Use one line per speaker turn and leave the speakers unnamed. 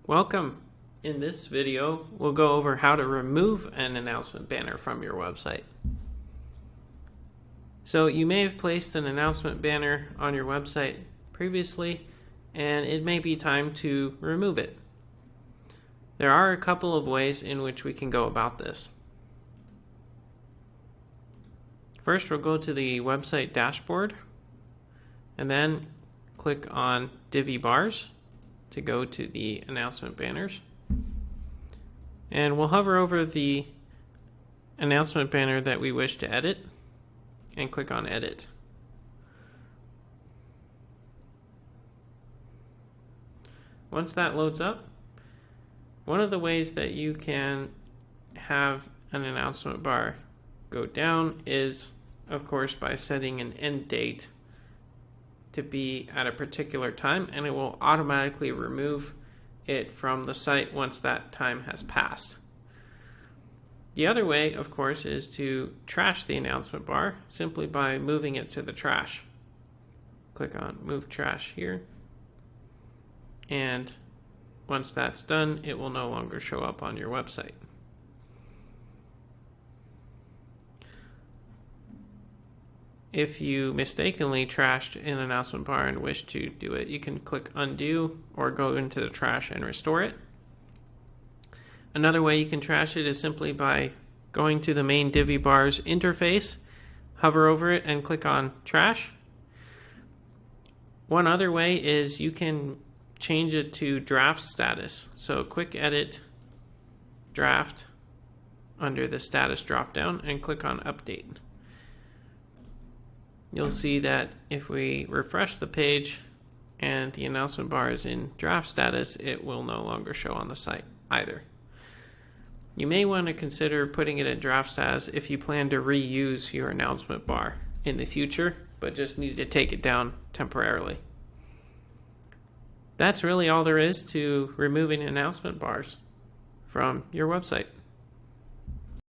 Welcome. In this video, we'll go over how to remove an announcement banner from your website. So you may have placed an announcement banner on your website previously, and it may be time to remove it. There are a couple of ways in which we can go about this. First, we'll go to the website dashboard, and then click on Divi Bars to go to the announcement banners. And we'll hover over the announcement banner that we wish to edit and click on Edit. Once that loads up, one of the ways that you can have an announcement bar go down is, of course, by setting an end date to be at a particular time, and it will automatically remove it from the site once that time has passed. The other way, of course, is to trash the announcement bar simply by moving it to the trash. Click on Move Trash here, and once that's done, it will no longer show up on your website. If you mistakenly trashed an announcement bar and wish to do it, you can click Undo or go into the trash and restore it. Another way you can trash it is simply by going to the main Divi Bars interface, hover over it, and click on Trash. One other way is you can change it to draft status. So quick edit draft under the status dropdown and click on Update. You'll see that if we refresh the page and the announcement bar is in draft status, it will no longer show on the site either. You may want to consider putting it in draft status if you plan to reuse your announcement bar in the future, but just need to take it down temporarily. That's really all there is to removing announcement bars from your website.